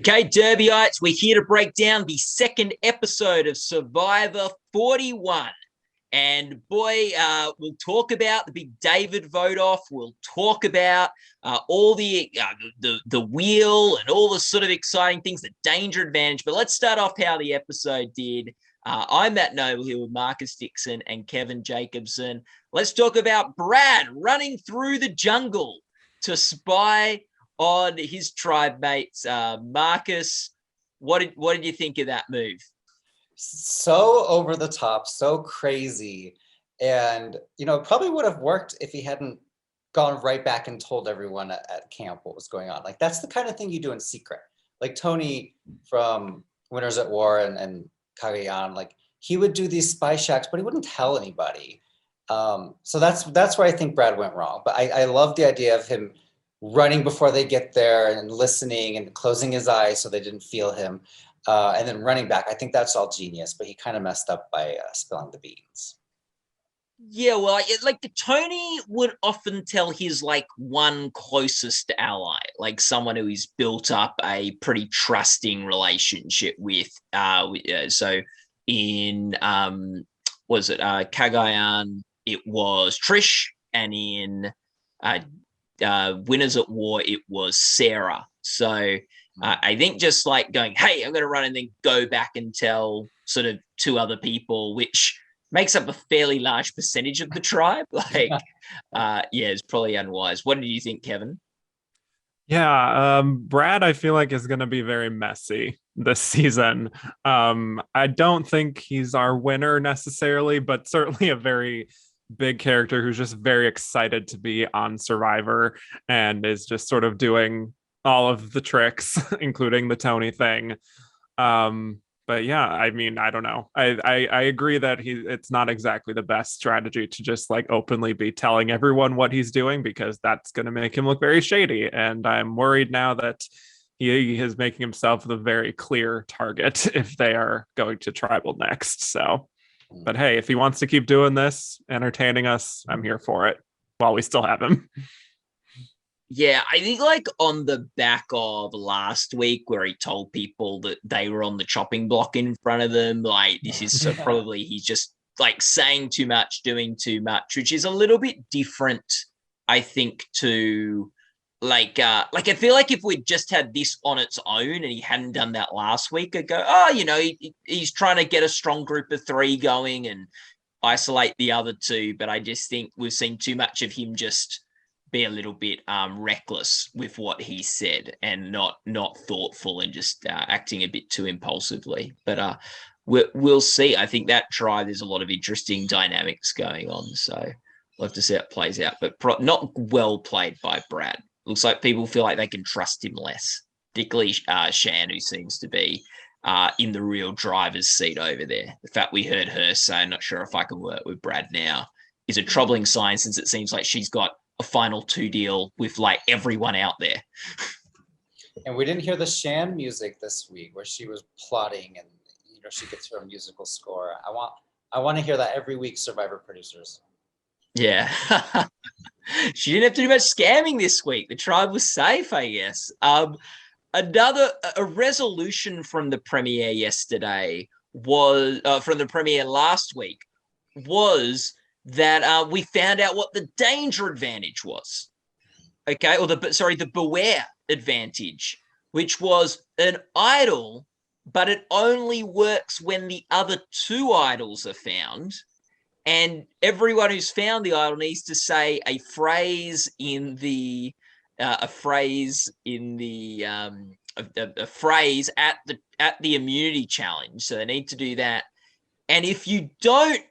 Okay, Derbyites, we're here to break down the second episode of Survivor 41. And boy, we'll talk about the big David vote off. We'll talk about all the wheel and all the sort of exciting things, the danger advantage. But let's start off how the episode did. I'm Matt Noble here with Marcus Dixon and Kevin Jacobson. Let's talk about Brad running through the jungle to spy on his tribe mates. Marcus, what did you think of that move? So over the top, so crazy. And, it probably would have worked if he hadn't gone right back and told everyone at camp what was going on. Like, that's the kind of thing you do in secret. Like Tony from Winners at War and Cagayan, like, he would do these spy shacks, but he wouldn't tell anybody. So that's where I think Brad went wrong. But I love the idea of him running before they get there and listening and closing his eyes so they didn't feel him. And then running back. I think that's all genius, but he kind of messed up by spilling the beans. Yeah, well, like Tony would often tell his one closest ally, like someone who he's built up a pretty trusting relationship with. So in was it Cagayan? It was Trish, and in Winners at War, it was Sarah. So I think just like going, hey, I'm going to run and then go back and tell sort of two other people, which makes up a fairly large percentage of the tribe. It's probably unwise. What did you think, Kevin? Yeah, Brad, I feel like is going to be very messy this season. I don't think he's our winner necessarily, but certainly a very big character who's just very excited to be on Survivor and is just sort of doing all of the tricks, including the Tony thing. But yeah, I mean, I don't know. I agree that it's not exactly the best strategy to just openly be telling everyone what he's doing, because that's going to make him look very shady. And I'm worried now that he is making himself the very clear target if they are going to tribal next. So, but hey, if he wants to keep doing this, entertaining us, I'm here for it while we still have him. Yeah, I think on the back of last week where he told people that they were on the chopping block in front of them, this is probably he's just saying too much, doing too much, which is a little bit different, I think, to I feel like if we'd just had this on its own and he hadn't done that last week, I'd go, he's trying to get a strong group of three going and isolate the other two. But I just think we've seen too much of him just be a little bit reckless with what he said and not thoughtful and just acting a bit too impulsively. But we'll see. I think that tribe, there's a lot of interesting dynamics going on. So we'll have to see how it plays out. But not well played by Brad. Looks like people feel like they can trust him less, particularly Shan, who seems to be in the real driver's seat over there. The fact we heard her say, I'm not sure if I can work with Brad now, is a troubling sign, since it seems like she's got a final two deal with everyone out there. And we didn't hear the Shan music this week where she was plotting and she gets her musical score. I want to hear that every week, Survivor producers. Yeah. She didn't have to do much scamming this week. The tribe was safe, I guess. A resolution from the premiere yesterday was from the premiere last week was that we found out what the danger advantage was. Okay, or the beware advantage, which was an idol, but it only works when the other two idols are found. And everyone who's found the idol needs to say a phrase in the a phrase at the immunity challenge. So they need to do that. And if you don't,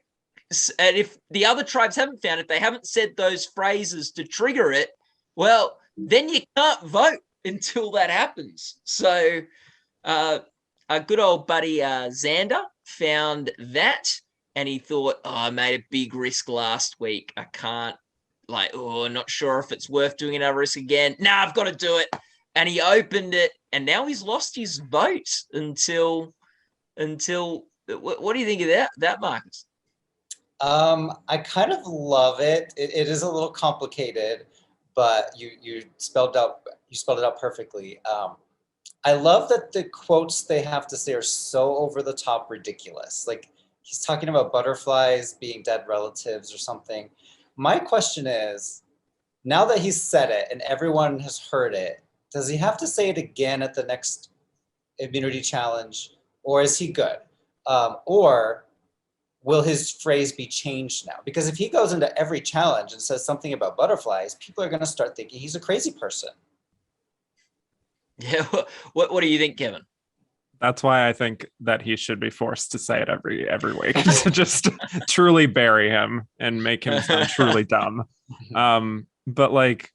and if the other tribes haven't found it, they haven't said those phrases to trigger it, well, then you can't vote until that happens. So our good old buddy Xander found that, and he thought, I made a big risk last week. I can't, not sure if it's worth doing another risk again. Nah, I've got to do it. And he opened it, and now he's lost his vote until what do you think of that, Marcus? I kind of love it. It is a little complicated, but you spelled it out perfectly. I love that the quotes they have to say are so over the top ridiculous. Like he's talking about butterflies being dead relatives or something. My question is, now that he's said it and everyone has heard it, does he have to say it again at the next immunity challenge, or is he good? Or will his phrase be changed now? Because if he goes into every challenge and says something about butterflies, people are going to start thinking he's a crazy person. Yeah. What do you think, Kevin? That's why I think that he should be forced to say it every week to just truly bury him and make him sound truly dumb. But like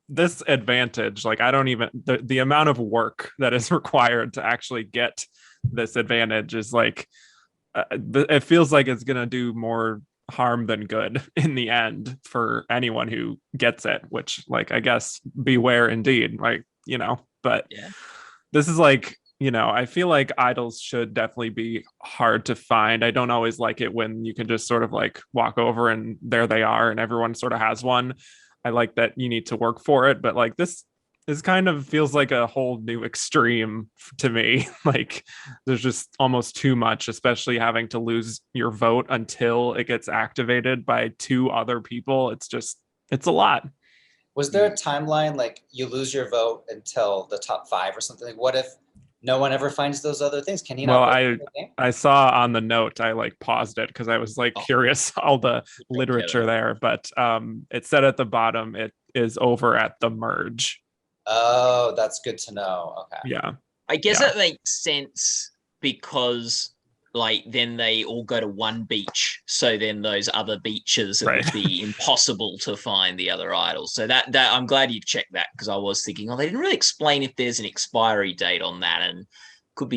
this advantage, like I don't even the amount of work that is required to actually get this advantage is like it feels like it's gonna do more harm than good in the end for anyone who gets it, which like I guess beware indeed, like but yeah. This is like I feel like idols should definitely be hard to find. I don't always like it when you can just sort of like walk over and there they are and everyone sort of has one. I like that you need to work for it, but like this kind of feels like a whole new extreme to me. Like there's just almost too much, especially having to lose your vote until it gets activated by 2 other people. It's a lot. Was there a timeline like you lose your vote until the top 5 or something? Like, what if no one ever finds those other things? Can he not? Well, I saw on the note, I like paused it because I was like curious all the literature there, but it said at the bottom it is over at the merge. Oh, that's good to know. Okay. Yeah. I guess it makes sense because like then they all go to one beach, so then those other beaches it would be impossible to find the other idols. So that I'm glad you checked that, because I was thinking, they didn't really explain if there's an expiry date on that, and it could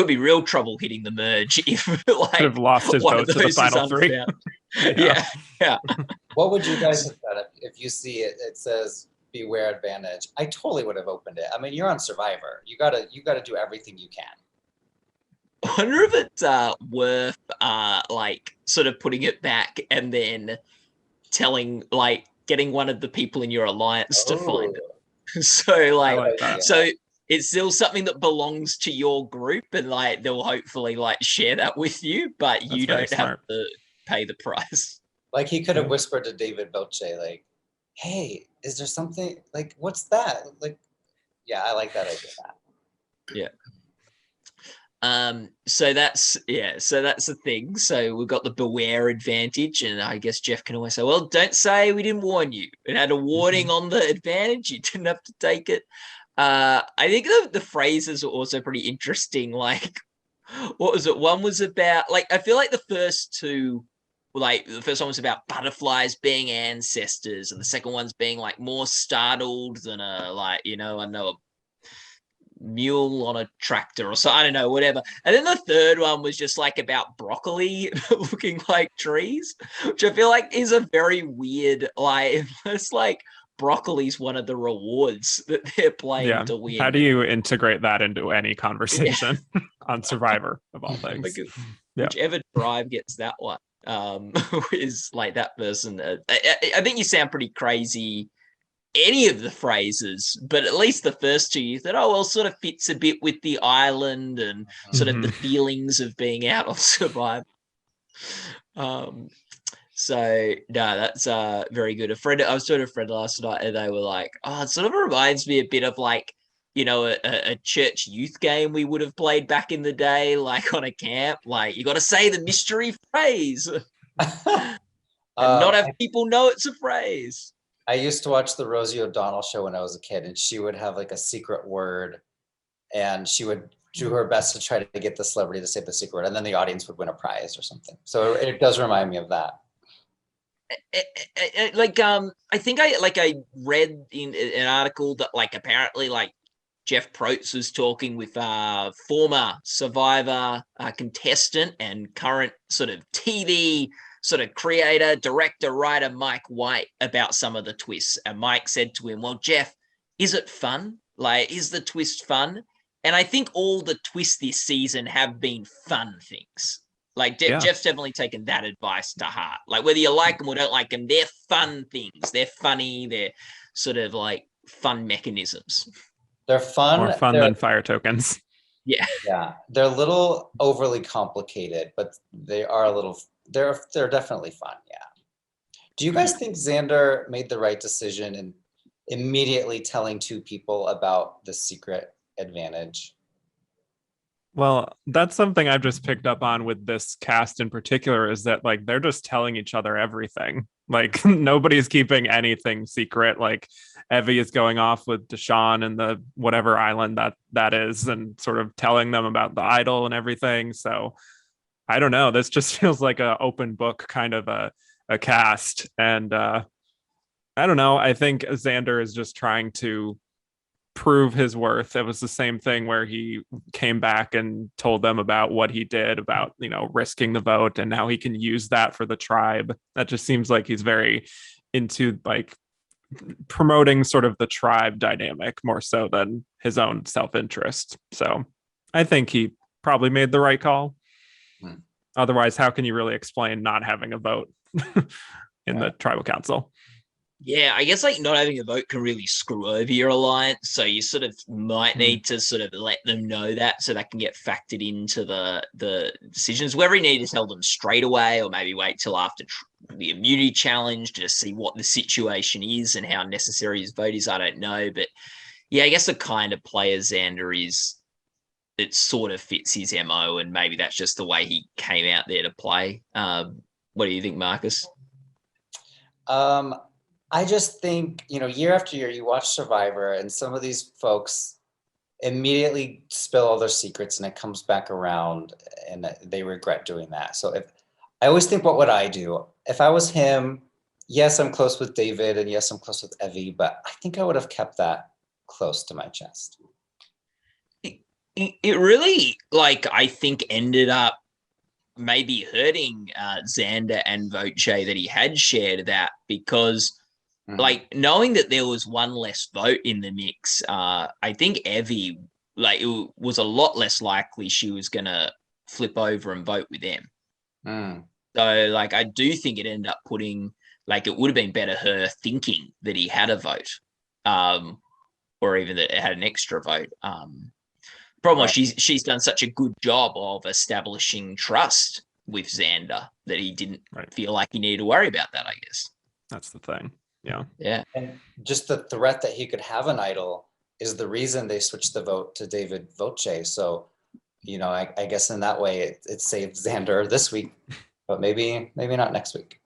be real trouble hitting the merge if like could have lost his vote to the final 3. yeah. What would you guys have done if you see it says beware advantage? I totally would have opened it. I mean, you're on Survivor. You gotta do everything you can. I wonder if it's worth like sort of putting it back and then getting one of the people in your alliance to find it. So so it's still something that belongs to your group, and like they'll hopefully like share that with you, but you don't have to pay the price. Like he could have whispered to David Voce, like, "Hey, is there something like what's that?" Like, yeah, I like that idea. Yeah. So that's the thing. So we've got the beware advantage, and I guess Jeff can always say, well, don't say we didn't warn you. It had a warning on the advantage. You didn't have to take it. I think the phrases are also pretty interesting. Like, what was it? One was about like, I feel like the first two, like the first one was about butterflies being ancestors, and the second one's being like more startled than I know a mule on a tractor or so, I don't know, whatever. And then the third one was just like about broccoli looking like trees, which I feel like is a very weird, like it's like broccoli's one of the rewards that they're playing to win. How do you integrate that into any conversation on Survivor of all things? Whichever tribe gets that one is like that person. I think you sound pretty crazy any of the phrases, but at least the first two you thought, sort of fits a bit with the island and sort of the feelings of being out on Survivor. So no, that's very good. I was talking to a friend last night, and they were like, it sort of reminds me a bit of like, a church youth game we would have played back in the day, like on a camp. Like you got to say the mystery phrase and not have people know it's a phrase. I used to watch the Rosie O'Donnell show when I was a kid, and she would have like a secret word, and she would do her best to try to get the celebrity to say the secret word, and then the audience would win a prize or something. So it does remind me of that. I think I read in an article that like apparently like Jeff Probst was talking with former Survivor contestant and current sort of TV sort of creator, director, writer Mike White about some of the twists. And Mike said to him, well, Jeff, is it fun? Like, is the twist fun? And I think all the twists this season have been fun things. Like Jeff's definitely taken that advice to heart. Like whether you like them or don't like them, they're fun things. They're funny. They're sort of like fun mechanisms. They're fun. More fun than fire tokens. Yeah. Yeah, they're a little overly complicated, but they are a little. They're definitely fun. Yeah. Do you guys think Xander made the right decision in immediately telling two people about the secret advantage? Well, that's something I've just picked up on with this cast in particular, is that like they're just telling each other everything. Like nobody's keeping anything secret. Like Evie is going off with Deshawn and the whatever island that is, and sort of telling them about the idol and everything. So I don't know. This just feels like a open book kind of a cast. And I don't know. I think Xander is just trying to prove his worth. It was the same thing where he came back and told them about what he did about, risking the vote and how he can use that for the tribe. That just seems like he's very into like promoting sort of the tribe dynamic more so than his own self-interest. So I think he probably made the right call. Otherwise, how can you really explain not having a vote in the tribal council? Yeah, I guess like not having a vote can really screw over your alliance. So you sort of might need to sort of let them know that so that can get factored into the decisions. Whether you need to tell them straight away or maybe wait till after the immunity challenge to just see what the situation is and how necessary his vote is, I don't know. But yeah, I guess the kind of player Xander is, it sort of fits his MO, and maybe that's just the way he came out there to play. What do you think, Marcus? I just think, year after year, you watch Survivor and some of these folks immediately spill all their secrets and it comes back around and they regret doing that. So I always think, what would I do? If I was him, yes, I'm close with David and yes, I'm close with Evie, but I think I would have kept that close to my chest. It really, I think ended up maybe hurting Xander and Voce that he had shared that, because knowing that there was one less vote in the mix, I think Evie, it was a lot less likely she was going to flip over and vote with them. So, I do think it ended up putting, it would have been better her thinking that he had a vote, or even that it had an extra vote. Problem was she's done such a good job of establishing trust with Xander that he didn't feel like he needed to worry about that, I guess. That's the thing. Yeah. And just the threat that he could have an idol is the reason they switched the vote to David Voce. So, I guess in that way it saved Xander this week, but maybe not next week.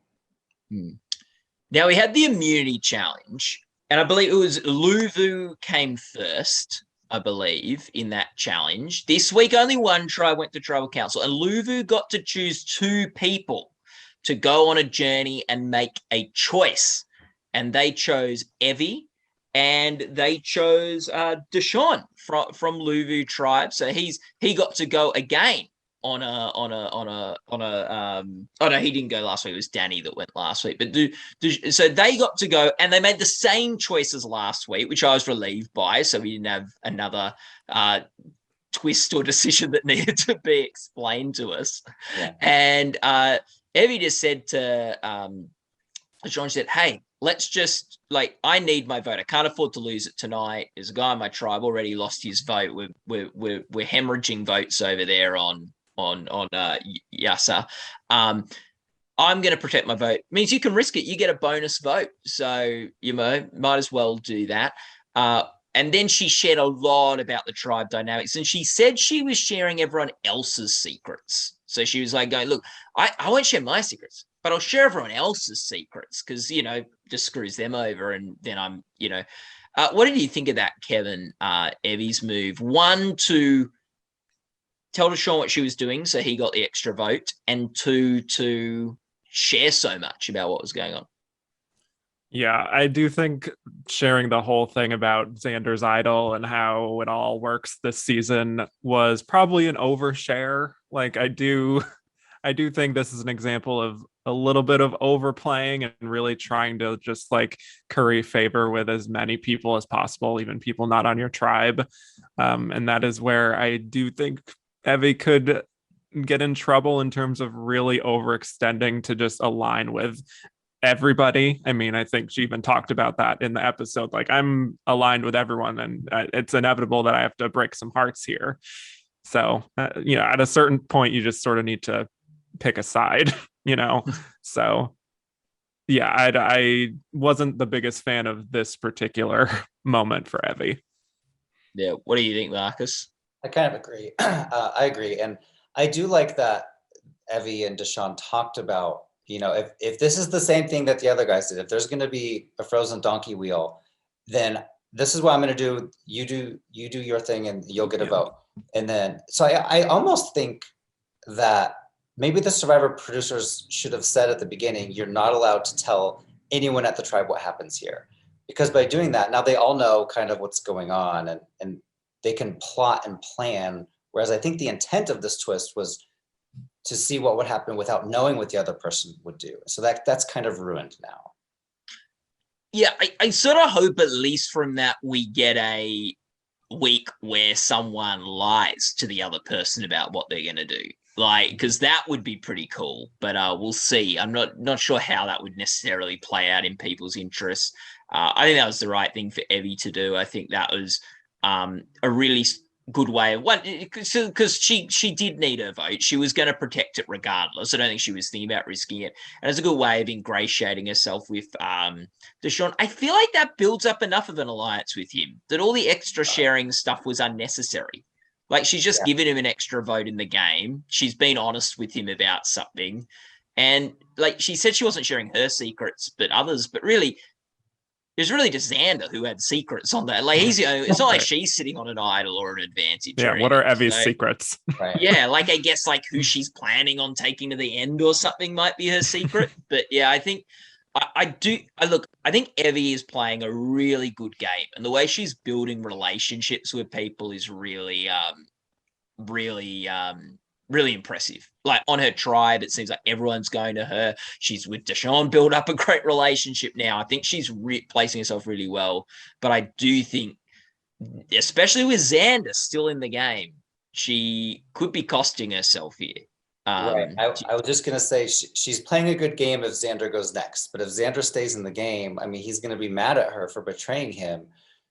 Now we had the immunity challenge, and I believe it was Luvu came first, I believe, in that challenge. This week, only one tribe went to tribal council, and Luvu got to choose two people to go on a journey and make a choice. And they chose Evie, and they chose Deshawn from Luvu tribe. So he got to go again on a oh no, he didn't go last week. It was Danny that went last week. But so they got to go, and they made the same choices last week, which I was relieved by. So we didn't have another twist or decision that needed to be explained to us. Yeah. And Evie just said to John, said, "Hey, let's just I need my vote. I can't afford to lose it tonight. There's a guy in my tribe already lost his vote. We're hemorrhaging votes over there on Yasa. I'm going to protect my vote. It means you can risk it. You get a bonus vote. So, might as well do that." And then she shared a lot about the tribe dynamics. And she said she was sharing everyone else's secrets. So she was going, look, I won't share my secrets, but I'll share everyone else's secrets because, just screws them over. And then I'm, what did you think of that, Kevin, Evie's move? One, to tell Deshawn what she was doing, so he got the extra vote, and two, to share so much about what was going on. Yeah, I do think sharing the whole thing about Xander's idol and how it all works this season was probably an overshare. I do think this is an example of a little bit of overplaying and really trying to just curry favor with as many people as possible, even people not on your tribe. And that is where I do think Evie could get in trouble in terms of really overextending to just align with everybody. I mean, I think she even talked about that in the episode. Like, I'm aligned with everyone, and it's inevitable that I have to break some hearts here. So, at a certain point, you just sort of need to pick a side, So, yeah, I wasn't the biggest fan of this particular moment for Evie. Yeah. What do you think, Marcus? I kind of agree. I agree. And I do like that Evie and Deshawn talked about, if this is the same thing that the other guys did, if there's going to be a frozen donkey wheel, then this is what I'm going to do. You do your thing and you'll get a vote. And then, so I almost think that maybe the Survivor producers should have said at the beginning, you're not allowed to tell anyone at the tribe what happens here. Because by doing that, now they all know kind of what's going on and they can plot and plan. Whereas I think the intent of this twist was to see what would happen without knowing what the other person would do. So that's kind of ruined now. Yeah, I sort of hope at least from that we get a week where someone lies to the other person about what they're going to do. Like, because that would be pretty cool, but we'll see. I'm not sure how that would necessarily play out in people's interests. I think that was the right thing for Evie to do. I think that was a really good way of one, because she did need her vote. She was going to protect it regardless. I don't think she was thinking about risking it. And it's a good way of ingratiating herself with Deshawn. I feel like that builds up enough of an alliance with him that all the extra sharing stuff was unnecessary. Like, she's just given him an extra vote in the game. She's been honest with him about something. And like she said, she wasn't sharing her secrets, but others. But really, it was really just Xander who had secrets on that. Like, it's not like she's sitting on an idol or an advantage. Yeah, what are Evie's secrets? Right. Yeah, like I guess like who she's planning on taking to the end or something might be her secret. But yeah, I think I think Evie is playing a really good game, and the way she's building relationships with people is really really impressive. Like, on her tribe, it seems like everyone's going to her. She's with Deshawn, build up a great relationship now. I think she's placing herself really well. But I do think, especially with Xander still in the game, she could be costing herself here. Right. I was just going to say she's playing a good game if Xander goes next. But if Xander stays in the game, I mean, he's going to be mad at her for betraying him.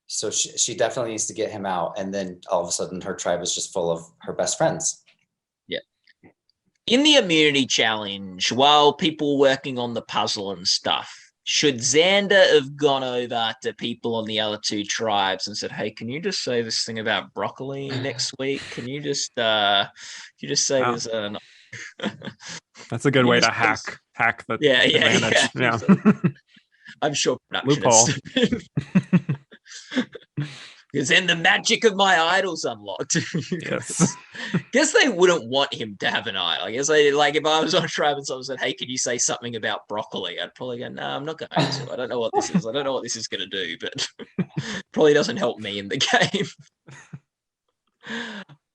So she definitely needs to get him out. And then all of a sudden her tribe is just full of her best friends. Yeah. In the immunity challenge, while people were working on the puzzle and stuff, should Xander have gone over to people on the other two tribes and said, "Hey, can you just say this thing about broccoli next week? Can you just say this?" That's a good way to hack the advantage. Yeah. I'm sure production loophole. Because then the magic of my idol's unlocked. Yes. Guess they wouldn't want him to have an idol. I guess they, like, if I was on a tribe and someone said, "Hey, can you say something about broccoli?" I'd probably go, "No, I'm not going to. I don't know what this is. I don't know what this is going to do," but probably doesn't help me in the game.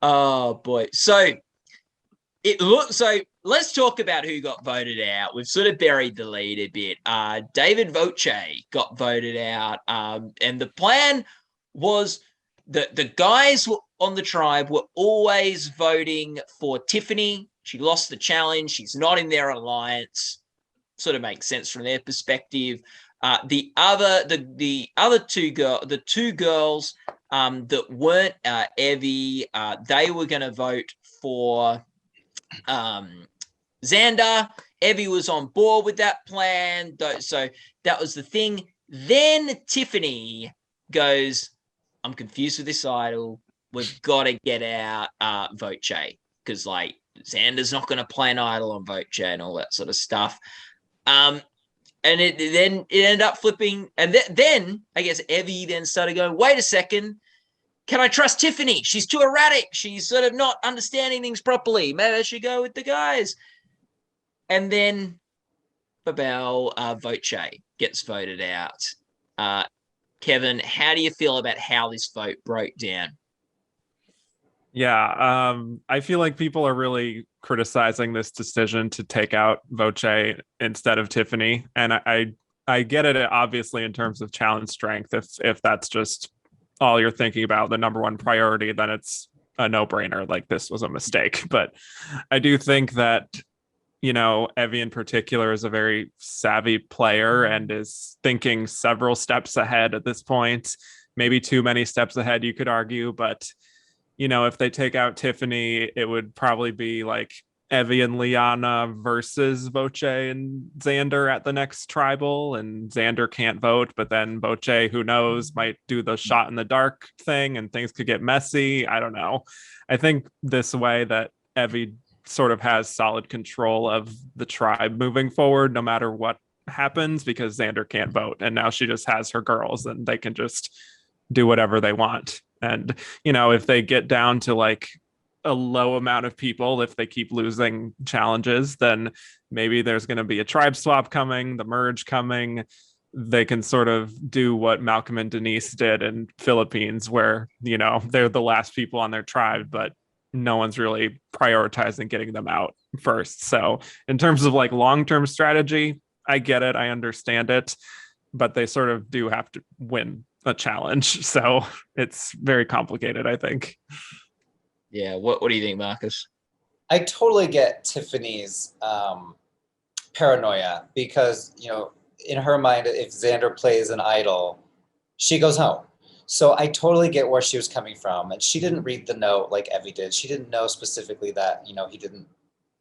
Oh boy. So let's talk about who got voted out. We've sort of buried the lead a bit. David Voce got voted out. And the plan was that the guys on the tribe were always voting for Tiffany. She lost the challenge. She's not in their alliance. Sort of makes sense from their perspective. The two girls that weren't Evie, they were going to vote for Xander. Evie was on board with that plan, so that was the thing. Then Tiffany goes, "I'm confused with this idol. We've got to get out Voce, because like Xander's not going to play an idol on Voce and all that sort of stuff." And it ended up flipping, and then I guess Evie then started going, "Wait a second. Can I trust Tiffany? She's too erratic. She's sort of not understanding things properly. Maybe I should go with the guys." And then Babel Voce gets voted out. Kevin, how do you feel about how this vote broke down? Yeah, I feel like people are really criticizing this decision to take out Voce instead of Tiffany. And I get it, obviously, in terms of challenge strength. If that's just all you're thinking about, the number one priority, then it's a no-brainer. Like, this was a mistake. But I do think that Evie in particular is a very savvy player and is thinking several steps ahead at this point. Maybe too many steps ahead, you could argue, but if they take out Tiffany, it would probably be like Evie and Liana versus Voce and Xander at the next tribal, and Xander can't vote, but then Voce, who knows, might do the shot in the dark thing and things could get messy. I don't know. I think this way that Evie sort of has solid control of the tribe moving forward, no matter what happens, because Xander can't vote. And now she just has her girls and they can just do whatever they want. And, if they get down to like a low amount of people, if they keep losing challenges, then maybe there's going to be a tribe swap coming, the merge coming. They can sort of do what Malcolm and Denise did in Philippines, where, they're the last people on their tribe, but no one's really prioritizing getting them out first. So in terms of like long-term strategy, I get it. I understand it, but they sort of do have to win a challenge. So it's very complicated, I think. Yeah. What do you think, Marcus? I totally get Tiffany's paranoia because, in her mind, if Xander plays an idol, she goes home. So I totally get where she was coming from. And she didn't read the note like Evie did. She didn't know specifically that, he didn't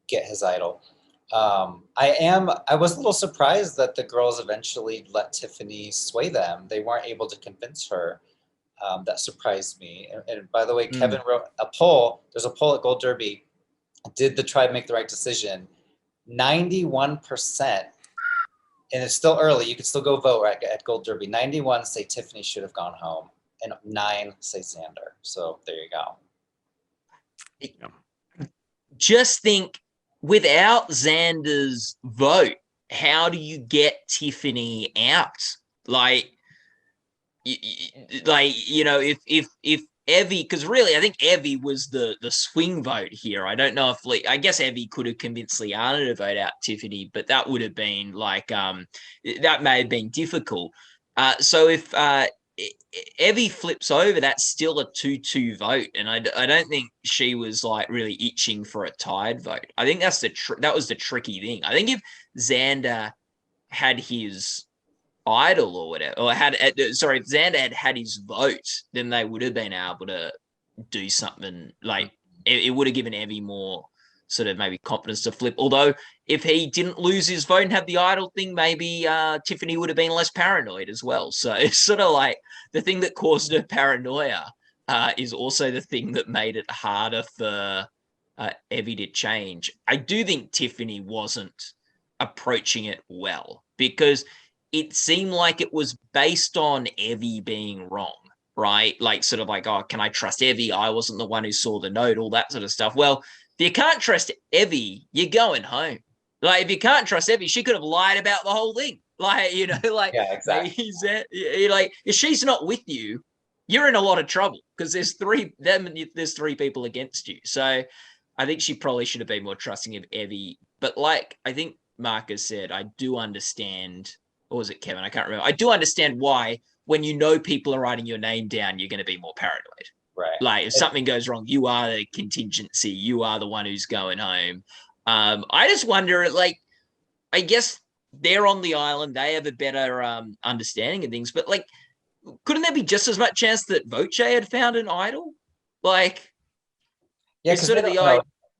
get his idol. I was a little surprised that the girls eventually let Tiffany sway them. They weren't able to convince her. That surprised me. And by the way, Kevin wrote a poll. There's a poll at Gold Derby. Did the tribe make the right decision? 91%. And it's still early. You can still go vote at Gold Derby. 91 say Tiffany should have gone home, and 9 say Xander. So there you go. Just think, without Xander's vote, how do you get Tiffany out? If Evie, because really, I think Evie was the swing vote here. I don't know if I guess Evie could have convinced Liana to vote out Tiffany, but that would have been that may have been difficult. So if Evie flips over, that's still a 2-2 vote, and I don't think she was like really itching for a tied vote. I think that's that was the tricky thing. I think if Xander had his idol or whatever, or if Xander had his vote, then they would have been able to do something. Like it would have given Evie more sort of maybe confidence to flip. Although if he didn't lose his vote and have the idol thing, maybe Tiffany would have been less paranoid as well. So it's sort of like the thing that caused her paranoia is also the thing that made it harder for Evie to change. I do think Tiffany wasn't approaching it well because it seemed like it was based on Evie being wrong, right? Like sort of like, oh, can I trust Evie? I wasn't the one who saw the note, all that sort of stuff. Well, if you can't trust Evie, you're going home. Like if you can't trust Evie, she could have lied about the whole thing. Yeah, exactly. If she's not with you, you're in a lot of trouble because there's three people against you. So I think she probably should have been more trusting of Evie. But like I think Marcus said, I do understand. Or was it Kevin? I can't remember. I do understand why when people are writing your name down, you're going to be more paranoid. Right. Like if something goes wrong, you are the contingency. You are the one who's going home. I just wonder, like, I guess they're on the island. They have a better understanding of things. But like, couldn't there be just as much chance that Voce had found an idol? Like, yeah, because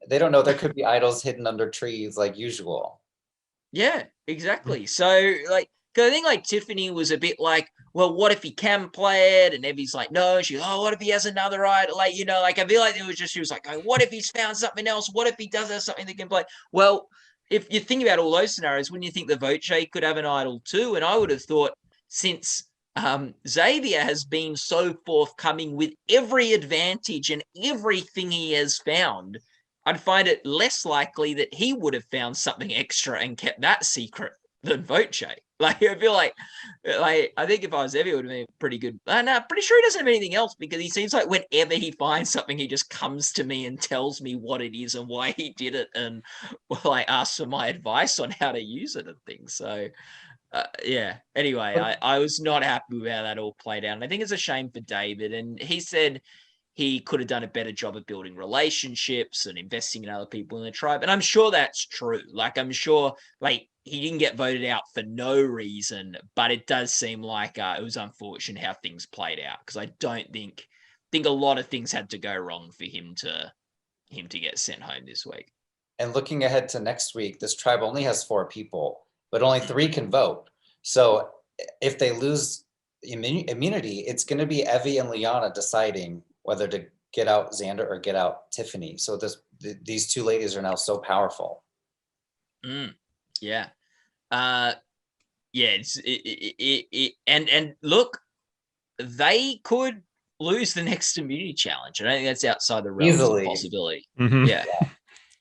they don't know there could be idols hidden under trees like usual. Yeah, exactly. So like, cause I think like Tiffany was a bit like, well, what if he can play it? And Evie's like, no. She's, oh, what if he has another idol? Like, like I feel like it was just, she was like, oh, what if he's found something else? What if he does have something that can play? Well, if you think about all those scenarios, wouldn't you think the Voce could have an idol too? And I would have thought since Xavier has been so forthcoming with every advantage and everything he has found, I'd find it less likely that he would have found something extra and kept that secret than Voce. Like, I feel like I think if I was Evie, it would have been pretty good. No, pretty sure he doesn't have anything else because he seems like whenever he finds something, he just comes to me and tells me what it is and why he did it, and like asks for my advice on how to use it and things. So, yeah. Anyway, I was not happy with how that all played out, and I think it's a shame for David. And he said he could have done a better job of building relationships and investing in other people in the tribe. And I'm sure that's true. Like, I'm sure, like, he didn't get voted out for no reason, but it does seem like it was unfortunate how things played out, because I don't think a lot of things had to go wrong for him to get sent home this week. And looking ahead to next week, this tribe only has 4 people, but only 3 can vote. So if they lose immunity, it's going to be Evie and Liana deciding whether to get out Xander or get out Tiffany. So these 2 ladies are now so powerful. Yeah. And look, they could lose the next immunity challenge. I don't think that's outside the realms of possibility. Mm-hmm. Yeah.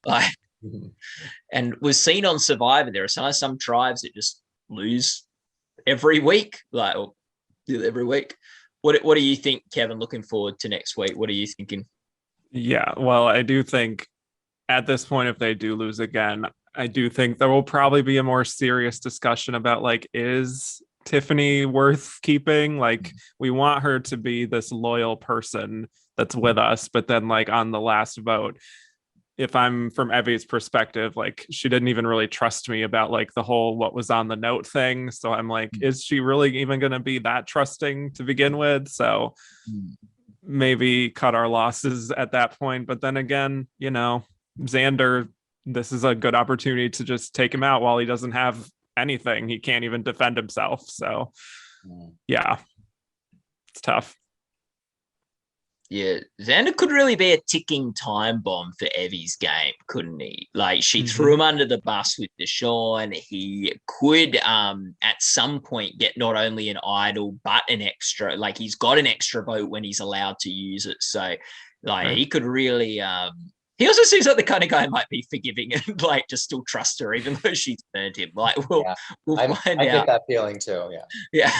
Like, and was seen on Survivor. There are some tribes that just lose every week, like, or every week. What do you think, Kevin? Looking forward to next week. What are you thinking? Yeah, well, I do think at this point, if they do lose again, I do think there will probably be a more serious discussion about, like, is Tiffany worth keeping? Like, we want her to be this loyal person that's with us, but then, like, on the last vote, if I'm from Evie's perspective, like, she didn't even really trust me about, like, the whole what was on the note thing. So I'm like, is she really even going to be that trusting to begin with? So maybe cut our losses at that point. But then again, you know, Xander, this is a good opportunity to just take him out while he doesn't have anything. He can't even defend himself. So yeah, it's tough. Yeah, Xander could really be a ticking time bomb for Evie's game, couldn't he? Like, she threw him under the bus with Deshaun. He could, at some point, get not only an idol, but an extra. Like, he's got an extra vote when he's allowed to use it. So, like, he could really... he also seems like the kind of guy who might be forgiving and, like, just still trust her, even though she's burned him. Like, we'll find out. I get that feeling too, Yeah.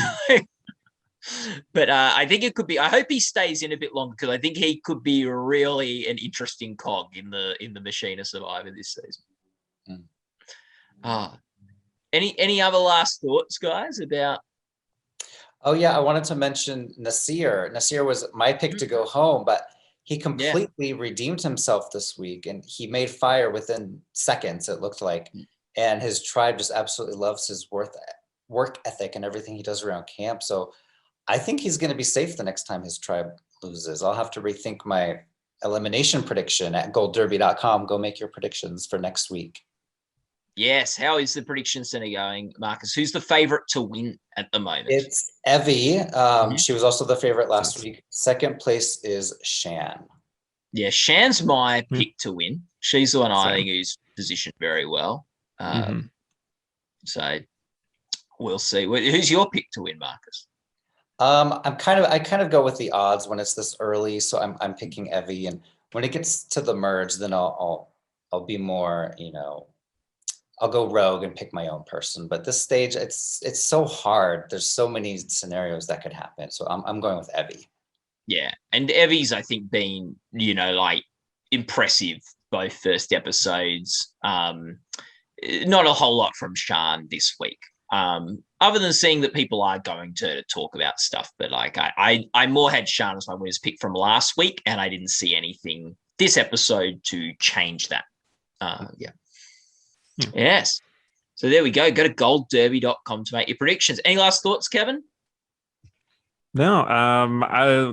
But I think it could be. I hope he stays in a bit longer, because I think he could be really an interesting cog in the machine of Survivor this season. Any other last thoughts, guys, about? Oh yeah, I wanted to mention Nasir. Nasir was my pick to go home, but he completely redeemed himself this week, and he made fire within seconds, it looked like. And his tribe just absolutely loves his work ethic and everything he does around camp. So I think he's going to be safe the next time his tribe loses. I'll have to rethink my elimination prediction at goldderby.com. Go make your predictions for next week. Yes. How is the prediction center going, Marcus? Who's the favorite to win at the moment? It's Evie. She was also the favorite last week. Second place is Shan. Yeah, Shan's my pick to win. She's the one I think who's positioned very well. So we'll see. Who's your pick to win, Marcus? I kind of go with the odds when it's this early, so I'm picking Evie, and when it gets to the merge, then I'll be more, you know, I'll go rogue and pick my own person. But this stage, it's so hard. There's so many scenarios that could happen, so I'm going with Evie. Yeah, and Evie's, I think, been, you know, like, impressive both first episodes. Not a whole lot from Shan this week. Other than seeing that people are going to talk about stuff, but, like, I more had Shan as my winner's pick from last week, and I didn't see anything this episode to change that. Yes. So there we go. Go to goldderby.com to make your predictions. Any last thoughts, Kevin? No,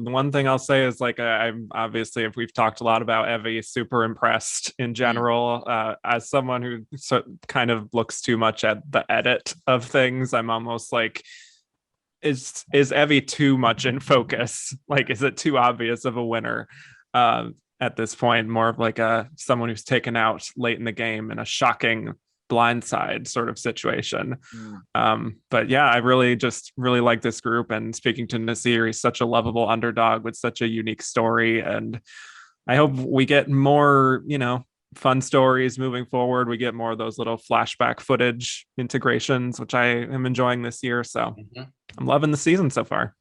one thing I'll say is, like, I'm obviously, if we've talked a lot about Evie, super impressed in general. As someone who kind of looks too much at the edit of things, I'm almost like, is Evie too much in focus? Like, is it too obvious of a winner at this point? More of like someone who's taken out late in the game in a shocking blindside sort of situation. But yeah, I really like this group, and speaking to Nasir, he's such a lovable underdog with such a unique story, and I hope we get more, you know, fun stories moving forward. We get more of those little flashback footage integrations, which I am enjoying this year, so I'm loving the season so far.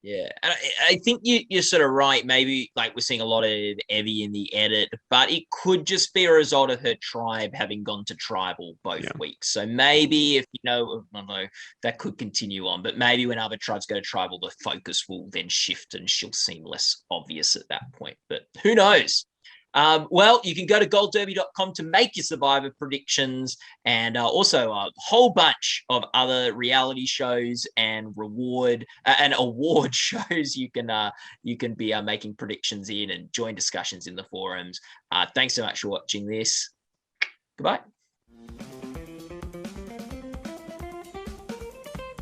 Yeah, and I think you're sort of right. Maybe like we're seeing a lot of Evie in the edit, but it could just be a result of her tribe having gone to tribal both weeks. So maybe if I don't know, that could continue on. But maybe when other tribes go to tribal, the focus will then shift and she'll seem less obvious at that point. But who knows? Well, you can go to goldderby.com to make your Survivor predictions, and also a whole bunch of other reality shows and award shows you can be making predictions in and join discussions in the forums. Thanks so much for watching this. Goodbye.